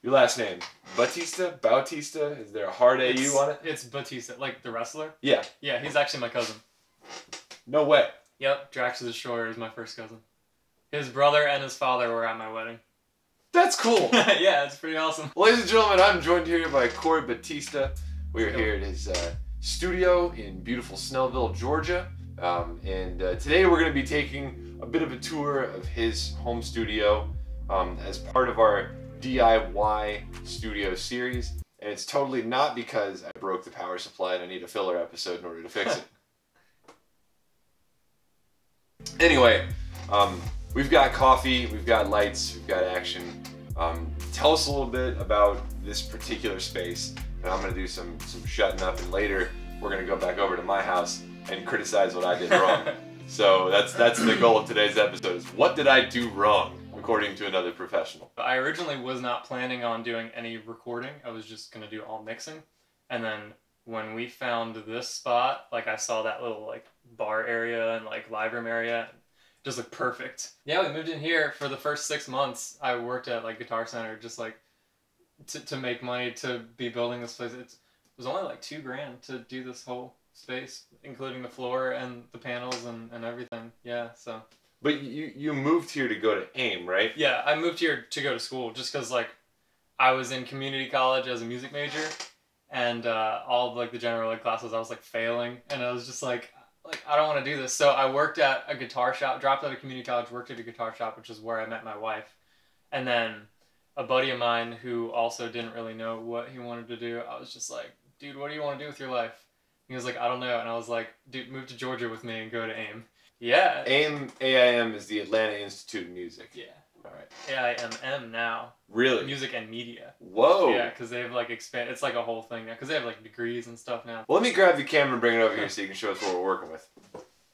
Your last name, Bautista? Is there a hard AU on it? It's Bautista, like the wrestler? Yeah. Yeah, he's actually my cousin. No way. Yep, Drax the Destroyer is my first cousin. His brother and his father were at my wedding. That's cool. Yeah, it's pretty awesome. Ladies and gentlemen, I'm joined here by Corey Bautista. We are here at his studio in beautiful Snellville, Georgia. Today we're going to be taking a bit of a tour of his home studio as part of our DIY studio series. And it's totally not because I broke the power supply and I need a filler episode in order to fix it. Anyway, we've got coffee, we've got lights, we've got action. Tell us a little bit about this particular space, and I'm going to do some shutting up, and later we're going to go back over to my house and criticize what I did wrong. So that's the goal of today's episode, is what did I do wrong, according to another professional. I originally was not planning on doing any recording. I was just going to do all mixing. And then when we found this spot, like I saw that little like bar area and like live room area, just looked perfect. Yeah, we moved in here. For the first 6 months, I worked at like Guitar Center, just like to make money to be building this place. It was only like $2,000 to do this whole space, including the floor and the panels and everything. Yeah, so. But you moved here to go to AIM, right? Yeah, I moved here to go to school just because like I was in community college as a music major, and all of like the general ed classes I was like failing, and I was just like I don't want to do this. So I worked at a guitar shop, dropped out of community college, worked at a guitar shop, which is where I met my wife. And then a buddy of mine who also didn't really know what he wanted to do, I was just like, dude, what do you want to do with your life? He was like, I don't know. And I was like, dude, move to Georgia with me and go to AIM. Yeah. AIM is the Atlanta Institute of Music. Yeah. All right. AIMM now. Really? Music and Media. Whoa. Yeah, because they've like expanded. It's like a whole thing now because they have like degrees and stuff now. Well, let me grab the camera and bring it over here so you can show us what we're working with.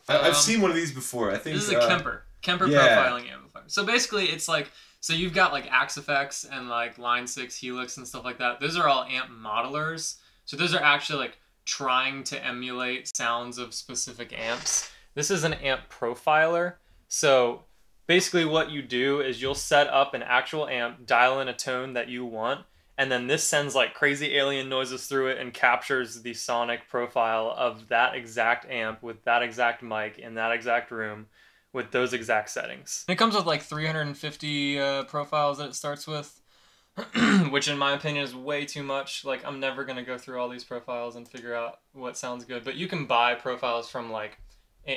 I've seen one of these before. I think this is a Kemper profiling amplifier. So basically, it's like, so you've got like Axe Effects and like Line 6 Helix and stuff like that. Those are all amp modelers. So those are actually like trying to emulate sounds of specific amps. This is an amp profiler. So basically what you do is you'll set up an actual amp, dial in a tone that you want, and then this sends like crazy alien noises through it and captures the sonic profile of that exact amp with that exact mic in that exact room with those exact settings. It comes with like 350 profiles that it starts with, which in my opinion is way too much. Like I'm never going to go through all these profiles and figure out what sounds good, but you can buy profiles from like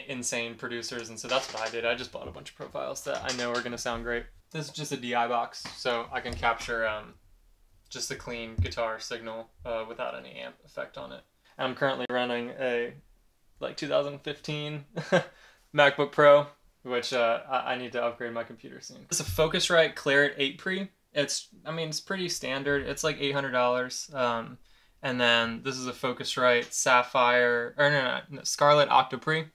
insane producers, and so that's what I did. I just bought a bunch of profiles that I know are going to sound great. This is just a DI box, so I can capture just a clean guitar signal without any amp effect on it. I'm currently running a like 2015 MacBook Pro, which I need to upgrade my computer soon. It's a Focusrite Claret 8 Pre. It's pretty standard. It's like $800. And then this is a Focusrite Sapphire, or no, Scarlett Octo Pre.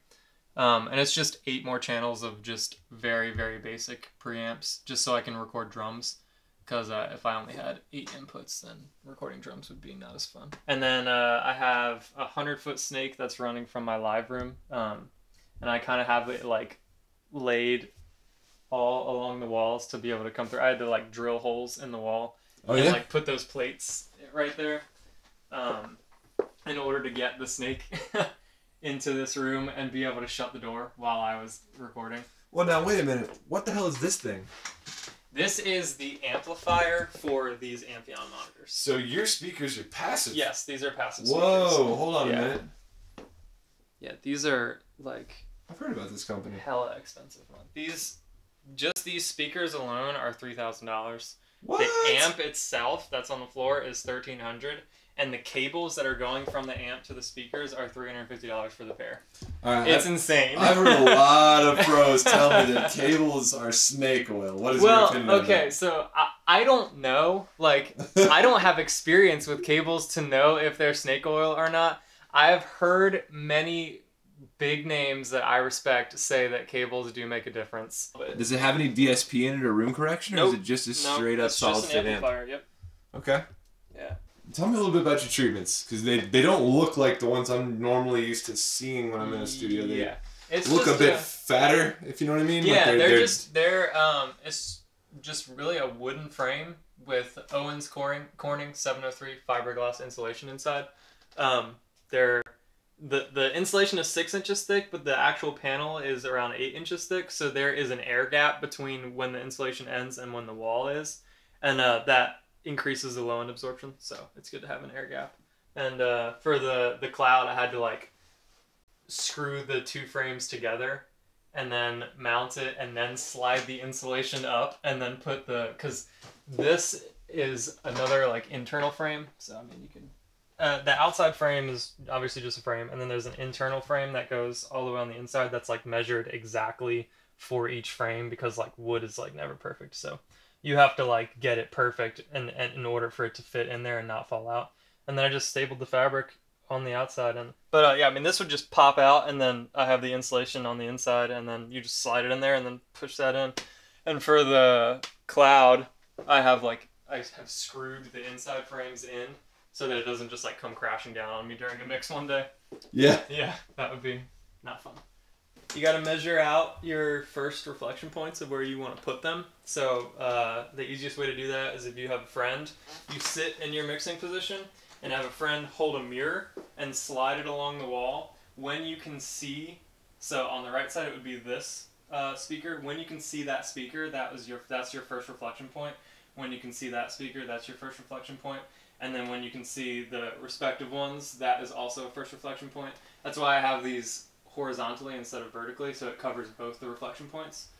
And it's just 8 more channels of just very, very basic preamps, just so I can record drums. Because if I only had 8 inputs, then recording drums would be not as fun. And then I have a 100-foot snake that's running from my live room. And I kind of have it like laid all along the walls to be able to come through. I had to like drill holes in the wall and like put those plates right there in order to get the snake into this room and be able to shut the door while I was recording. Well, now wait a minute. What the hell is this thing? This is the amplifier for these Amphion monitors. So your speakers are passive? Yes, these are passive Whoa, speakers. Whoa, hold on a minute. Yeah, these are like... I've heard about this company. Hella expensive, man. Just these speakers alone are $3,000. What? The amp itself that's on the floor is $1,300. And the cables that are going from the amp to the speakers are $350 for the pair. It's insane. I've heard a lot of pros tell me that cables are snake oil. What is your opinion on that? So I don't know. Like, I don't have experience with cables to know if they're snake oil or not. I've heard many big names that I respect say that cables do make a difference. Does it have any DSP in it or room correction? Or is it just a straight up solid state amp? Yep. Okay. Yeah. Tell me a little bit about your treatments, because they don't look like the ones I'm normally used to seeing when I'm in a studio. They look a bit fatter, if you know what I mean. Yeah, like it's just really a wooden frame with Owens Corning 703 fiberglass insulation inside. The insulation is 6 inches thick, but the actual panel is around 8 inches thick. So there is an air gap between when the insulation ends and when the wall is, and that increases the low end absorption. So it's good to have an air gap. And for the cloud, I had to like screw the 2 frames together and then mount it and then slide the insulation up and then put because this is another like internal frame. So I mean you can, the outside frame is obviously just a frame, and then there's an internal frame that goes all the way on the inside that's like measured exactly for each frame, because like wood is like never perfect. So you have to like get it perfect and in order for it to fit in there and not fall out. And then I just stapled the fabric on the outside, but yeah, I mean this would just pop out, and then I have the insulation on the inside, and then you just slide it in there and then push that in. And for the cloud, I have screwed the inside frames in so that it doesn't just like come crashing down on me during a mix one day. Yeah, that would be not fun. You got to measure out your first reflection points of where you want to put them. So the easiest way to do that is if you have a friend, you sit in your mixing position and have a friend hold a mirror and slide it along the wall. When you can see, so on the right side it would be this speaker. When you can see that speaker, that's your first reflection point. When you can see that speaker, that's your first reflection point. And then when you can see the respective ones, that is also a first reflection point. That's why I have these horizontally instead of vertically, so it covers both the reflection points.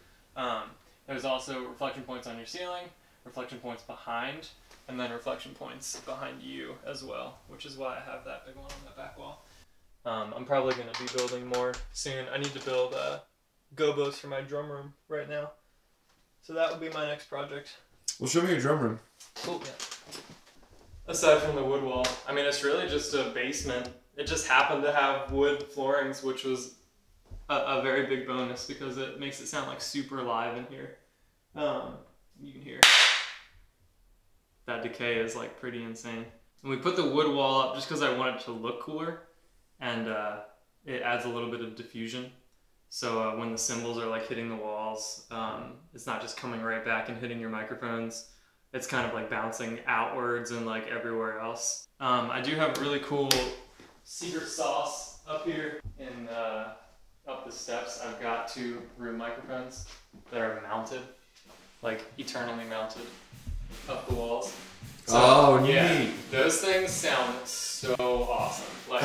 There's also reflection points on your ceiling, reflection points behind, and then reflection points behind you as well, which is why I have that big one on that back wall. I'm probably going to be building more soon. I need to build gobos for my drum room right now. So that will be my next project. Well, show me your drum room. Cool, yeah. Aside from the wood wall, I mean, it's really just a basement. It just happened to have wood floorings, which was a very big bonus because it makes it sound like super live in here. You can hear that decay is like pretty insane. And we put the wood wall up just because I want it to look cooler, and it adds a little bit of diffusion. So when the cymbals are like hitting the walls, it's not just coming right back and hitting your microphones. It's kind of like bouncing outwards and like everywhere else. I do have a really cool secret sauce up here in up the steps. I've got 2 room microphones that are mounted, like eternally mounted up the walls. So, neat. Yeah, those things sound so awesome. Like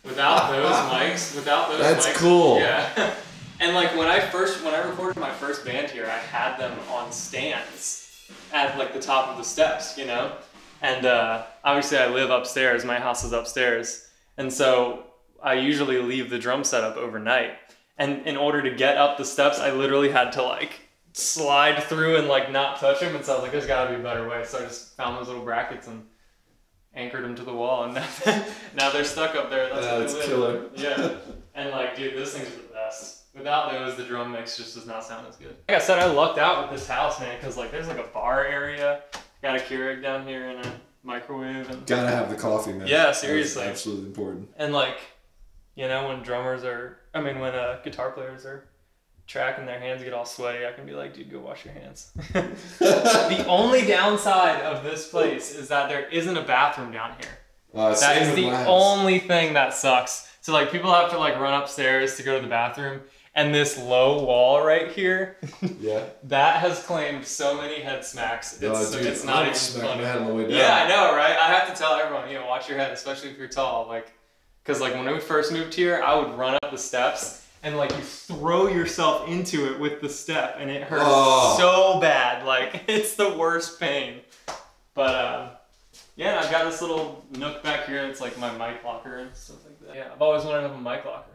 without those mics, that's cool. Yeah. And like when I recorded my first band here, I had them on stands at like the top of the steps, you know? And obviously I live upstairs, my house is upstairs. And so I usually leave the drum set up overnight. And in order to get up the steps, I literally had to like slide through and like not touch them. And so I was like, there's gotta be a better way. So I just found those little brackets and anchored them to the wall. And now they're stuck up there. That's killer. Yeah. And like, dude, those things are the best. Without those, the drum mix just does not sound as good. Like I said, I lucked out with this house, man, because like there's like a bar area, got a Keurig down here and a microwave, and gotta have the coffee, man. Yeah, seriously, that's absolutely important. And like, you know, when when guitar players are tracking, their hands get all sweaty, I can be like, dude, go wash your hands. The only downside of this place is that there isn't a bathroom down here. That is the only thing that sucks. So like people have to like run upstairs to go to the bathroom. And this low wall right here, yeah, that has claimed so many head smacks. It's not even funny. My head on the way down. Yeah, I know, right? I have to tell everyone, you know, watch your head, especially if you're tall. Like, because like when we first moved here, I would run up the steps and like you throw yourself into it with the step, and it hurts so bad. Like it's the worst pain. But yeah, I've got this little nook back here. It's like my mic locker and stuff like that. Yeah, I've always wanted to have a mic locker.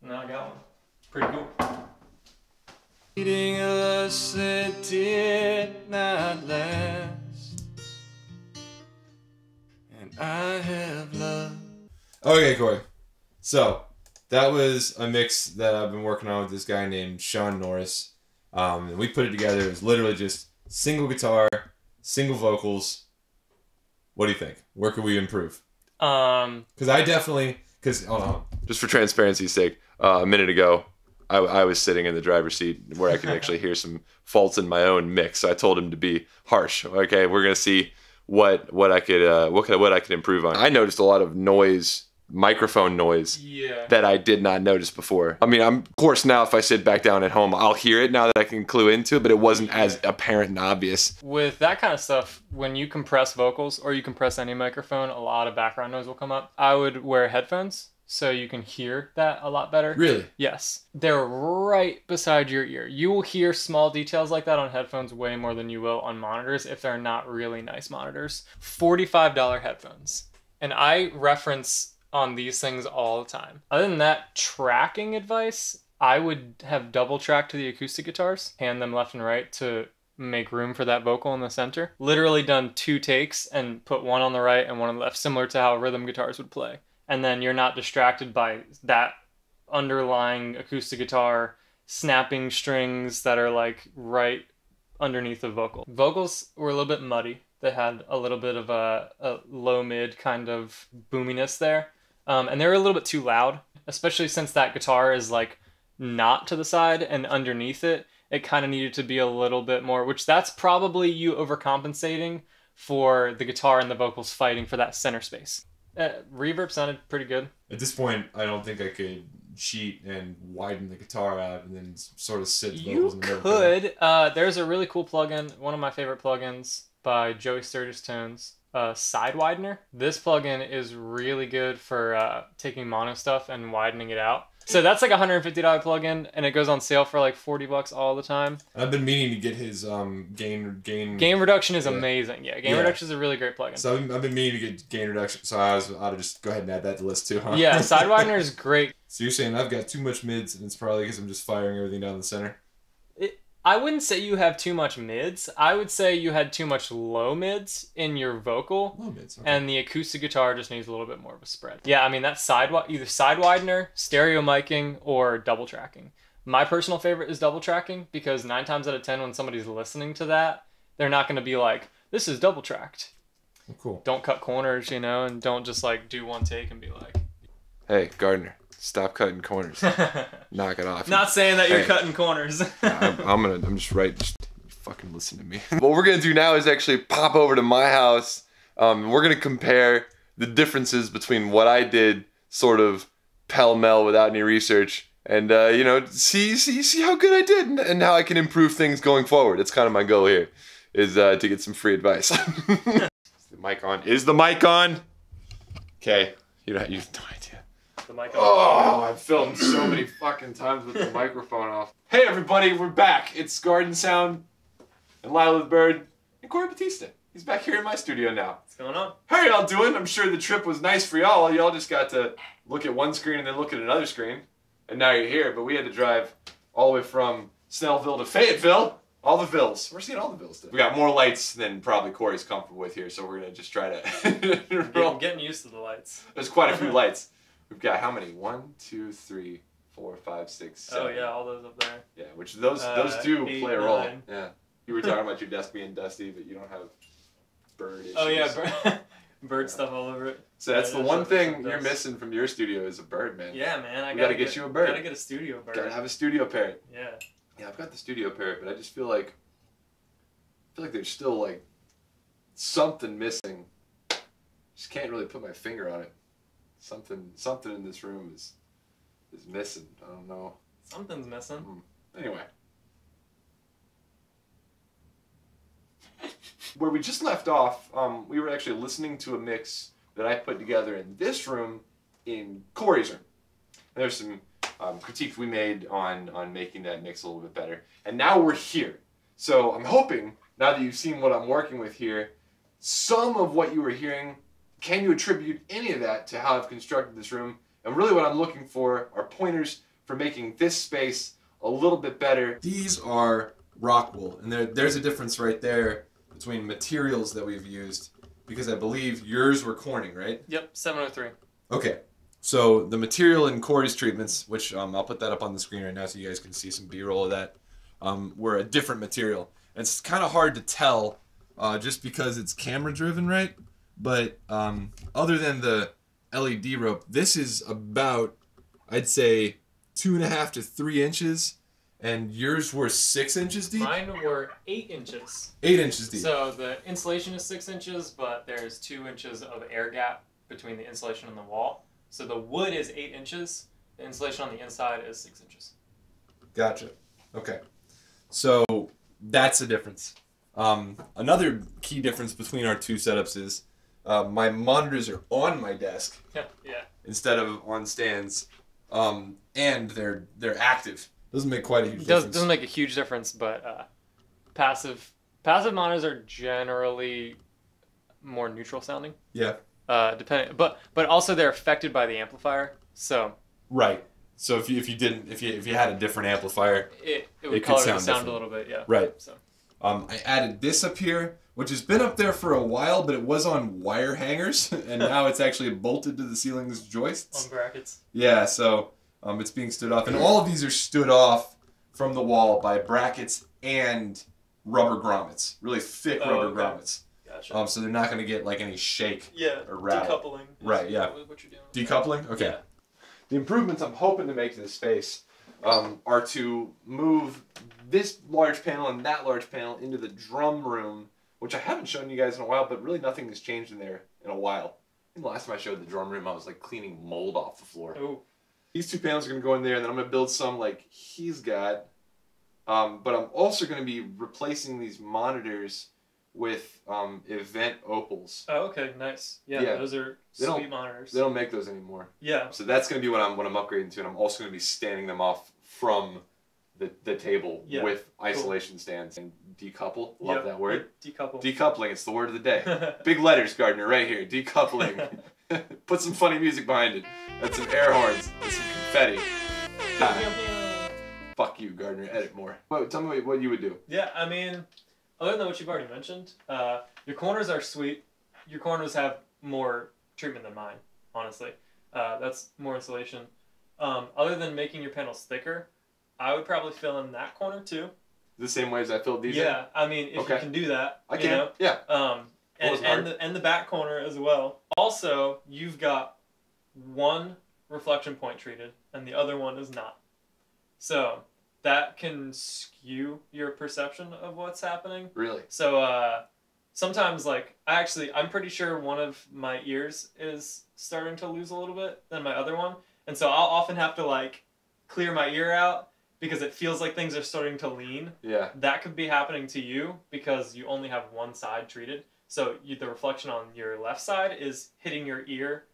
Now I got one. Pretty cool. Reading us that did not last, and I have loved. Okay, Corey. So that was a mix that I've been working on with this guy named Sean Norris. And we put it together. It was literally just single guitar, single vocals. What do you think? Where could we improve? Hold on. Just for transparency's sake, a minute ago, I was sitting in the driver's seat where I could actually hear some faults in my own mix. So I told him to be harsh. Okay, we're gonna see what I could improve on. I noticed a lot of noise, microphone noise, that I did not notice before. I mean, of course now if I sit back down at home, I'll hear it now that I can clue into it, but it wasn't as apparent and obvious. With that kind of stuff, when you compress vocals or you compress any microphone, a lot of background noise will come up. I would wear headphones so you can hear that a lot better. Really? Yes. They're right beside your ear. You will hear small details like that on headphones way more than you will on monitors if they're not really nice monitors. $45 headphones. And I reference on these things all the time. Other than that, tracking advice, I would have double track to the acoustic guitars, hand them left and right to make room for that vocal in the center. Literally done 2 takes and put one on the right and one on the left, similar to how rhythm guitars would play. And then you're not distracted by that underlying acoustic guitar snapping strings that are like right underneath the vocal. Vocals were a little bit muddy. They had a little bit of a low mid kind of boominess there. And they were a little bit too loud, especially since that guitar is like not to the side and underneath it. It kind of needed to be a little bit more, which that's probably you overcompensating for the guitar and the vocals fighting for that center space. Reverb sounded pretty good. At this point, I don't think I could cheat and widen the guitar out and then sort of sit vocals in the middle. You could. There's a really cool plugin, one of my favorite plugins by Joey Sturgis Tones, Side Widener. This plugin is really good for taking mono stuff and widening it out. So that's like a $150 plugin, and it goes on sale for like $40 all the time. I've been meaning to get his gain reduction is amazing. Yeah, gain reduction is a really great plugin. So I've been meaning to get gain reduction, so I ought to just go ahead and add that to the list too, huh? Yeah, Side Widener is great. So you're saying I've got too much mids, and it's probably because I'm just firing everything down the center? I wouldn't say you have too much mids. I would say you had too much low mids in your vocal. Low mids, okay. And the acoustic guitar just needs a little bit more of a spread. Yeah, I mean, that's either side widener, stereo miking, or double tracking. My personal favorite is double tracking because 9 times out of 10 when somebody's listening to that, they're not going to be like, this is double tracked. Oh, cool. Don't cut corners, you know, and don't just like do one take and be like, hey, Gardner. Stop cutting corners. Knock it off. Not saying that you're cutting corners. I'm just right. Just fucking listen to me. What we're gonna do now is actually pop over to my house. We're gonna compare the differences between what I did, sort of pell-mell without any research, and you know, see how good I did and how I can improve things going forward. It's kind of my goal here, is to get some free advice. Is the mic on? Is the mic on? Okay. You have no idea. The mic off. Oh, I've filmed so many fucking times with the microphone off. Hey everybody, we're back. It's Garden Sound and Lila the Bird and Corey Batista. He's back here in my studio now. What's going on? How are y'all doing? I'm sure the trip was nice for y'all. Y'all just got to look at one screen and then look at another screen. And now you're here, but we had to drive all the way from Snellville to Fayetteville. All the Vills. We're seeing all the Vills today. We got more lights than probably Corey's comfortable with here, so we're going to just try to... I'm getting used to the lights. There's quite a few lights. We've got how many? 1, 2, 3, 4, 5, 6, 7. Oh yeah, all those up there. Yeah, which those do 8, play a role. 9. Yeah. You were talking about your desk being dusty, but you don't have bird issues. Oh yeah, bird stuff all over it. So that's the one thing you're missing from your studio is a bird, man. Yeah, man. We gotta get you a bird. Gotta get a studio bird. Gotta have a studio parrot. Yeah. Yeah, I've got the studio parrot, but I just feel like there's still like something missing. Just can't really put my finger on it. Something in this room is missing. I don't know. Something's missing. Anyway. Where we just left off, we were actually listening to a mix that I put together in this room in Corey's room. And there's some critiques we made on making that mix a little bit better. And now we're here. So I'm hoping, now that you've seen what I'm working with here, some of what you were hearing, can you attribute any of that to how I've constructed this room? And really what I'm looking for are pointers for making this space a little bit better. These are rock wool, and there's a difference right there between materials that we've used, because I believe yours were Corning, right? Yep, 703. Okay, so the material in Corey's treatments, which I'll put that up on the screen right now so you guys can see some B-roll of that, were a different material. And it's kind of hard to tell just because it's camera driven, right? But other than the LED rope, this is about, I'd say, 2.5 to 3 inches, and yours were 6 inches deep. Mine were 8 inches. 8 inches deep. So the insulation is 6 inches, but there's 2 inches of air gap between the insulation and the wall. So the wood is 8 inches. The insulation on the inside is 6 inches. Gotcha. Okay. So that's the difference. Another key difference between our two setups is my monitors are on my desk instead of on stands, and they're active. Doesn't make quite a huge difference. Doesn't make a huge difference, but passive monitors are generally more neutral sounding. Yeah. Depending, but also they're affected by the amplifier. So. Right. So if you had a different amplifier, it would color the sound a little bit. Yeah. Right. So. I added this up here, which has been up there for a while, but it was on wire hangers, and now it's actually bolted to the ceiling's joists. On brackets. Yeah, so it's being stood off. And all of these are stood off from the wall by brackets and rubber grommets, really thick rubber grommets. Gotcha. So they're not going to get like any shake or rattle. Decoupling. Right, yeah. What you're doing. Decoupling? Okay. Yeah. The improvements I'm hoping to make to this space are to move this large panel and that large panel into the drum room, which I haven't shown you guys in a while, but really nothing has changed in there in a while. I think the last time I showed the drum room, I was like cleaning mold off the floor. Ooh. These two panels are going to go in there, and then I'm going to build some like he's got. But I'm also going to be replacing these monitors with event opals. Oh, okay, nice. Yeah, those are sweet monitors. They don't make those anymore. Yeah. So that's going to be what I'm upgrading to, and I'm also going to be standing them off from the table with isolation stands and decouple. Love that word. Decouple. Decoupling. It's the word of the day. Big letters, Gardner, right here. Decoupling. Put some funny music behind it. That's some air horns. That's some confetti. Fuck you, Gardner. Edit more. Tell me what you would do. Yeah, I mean, other than what you've already mentioned, your corners are sweet. Your corners have more treatment than mine, honestly. That's more insulation. Other than making your panels thicker, I would probably fill in that corner too. The same way as I filled these in? Yeah, I mean, if you can do that. I can, you know? yeah. And the back corner as well. Also, you've got one reflection point treated, and the other one is not. So that can skew your perception of what's happening. Really? So sometimes, like, I'm pretty sure one of my ears is starting to lose a little bit than my other one. And so I'll often have to, like, clear my ear out because it feels like things are starting to lean. Yeah. That could be happening to you because you only have one side treated. So the reflection on your left side is hitting your ear,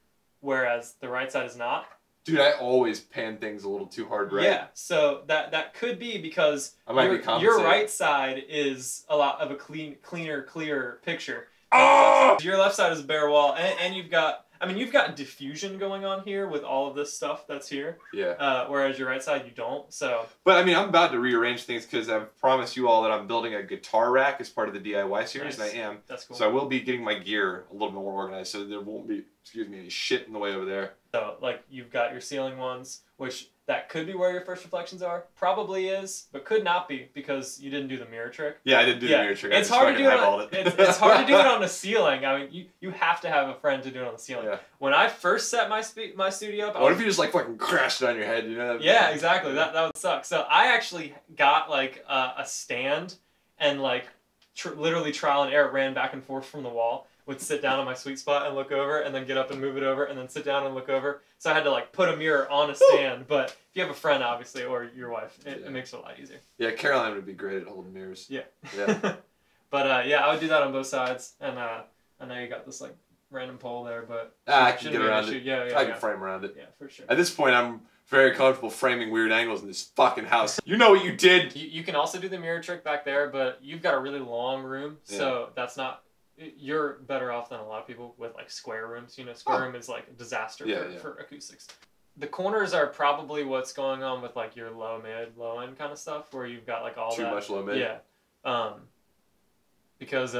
whereas the right side is not. Dude, I always pan things a little too hard, right? Yeah, so that could be because your right side is a lot of a clearer picture. Oh! Your left side is a bare wall, and you've got diffusion going on here with all of this stuff that's here. Yeah. Whereas your right side, you don't, so. But, I mean, I'm about to rearrange things because I've promised you all that I'm building a guitar rack as part of the DIY series, Nice. and I am. That's cool. So I will be getting my gear a little bit more organized so there won't be, any shit in the way over there. So, like, you've got your ceiling ones, which that could be where your first reflections are. Probably is, but could not be because you didn't do the mirror trick. Yeah, I didn't do the mirror trick. It's hard to do it. It's hard to do it on the ceiling. I mean, you have to have a friend to do it on the ceiling. Yeah. When I first set my studio up, what if you just like fucking crashed it on your head? You know? Yeah, exactly. That would suck. So I actually got like a stand and like literally trial and error, ran back and forth from the wall. Would sit down on my sweet spot and look over, and then get up and move it over, and then sit down and look over. So I had to like put a mirror on a stand. But if you have a friend, obviously, or your wife, it makes it a lot easier. Yeah, Caroline would be great at holding mirrors. Yeah. Yeah. But I would do that on both sides, and I know you got this like random pole there, but I can get around it. Yeah, I can frame around it. Yeah, for sure. At this point, I'm very comfortable framing weird angles in this fucking house. You know what you did. You can also do the mirror trick back there, but you've got a really long room, so that's not. You're better off than a lot of people with like square rooms. You know, square room is like a disaster for acoustics. The corners are probably what's going on with like your low end kind of stuff, where you've got like all too much low mid. Yeah, because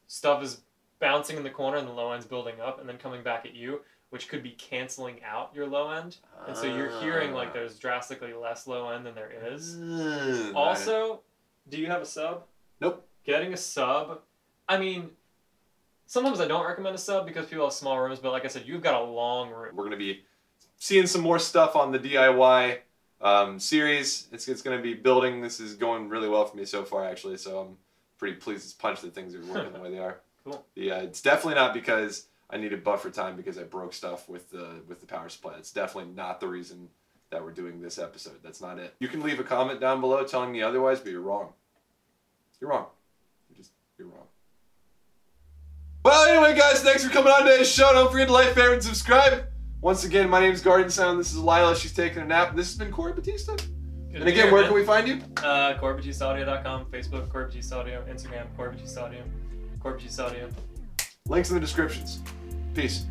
stuff is bouncing in the corner and the low end's building up and then coming back at you, which could be canceling out your low end, and so you're hearing like there's drastically less low end than there is. Also, do you have a sub? Nope. Getting a sub. I mean, sometimes I don't recommend a sub because people have small rooms, but like I said, you've got a long room. We're going to be seeing some more stuff on the DIY series. It's going to be building. This is going really well for me so far, actually. So I'm pretty pleased as punch that things are working the way they are. Cool. Yeah, it's definitely not because I needed buffer time because I broke stuff with the power supply. It's definitely not the reason that we're doing this episode. That's not it. You can leave a comment down below telling me otherwise, but you're wrong. You're wrong. You're wrong. Well, anyway, guys, thanks for coming on today's show. Don't forget to like, favorite, and subscribe. Once again, my name is GARDNSOUND. This is Lila. She's taking a nap. This has been Corey Batista. Good And again, where can we find you? CoreyBatistaAudio.com, Facebook, Corey Batista Audio, Instagram, Corey Batista Audio, Corey Batista Audio. Links in the descriptions. Peace.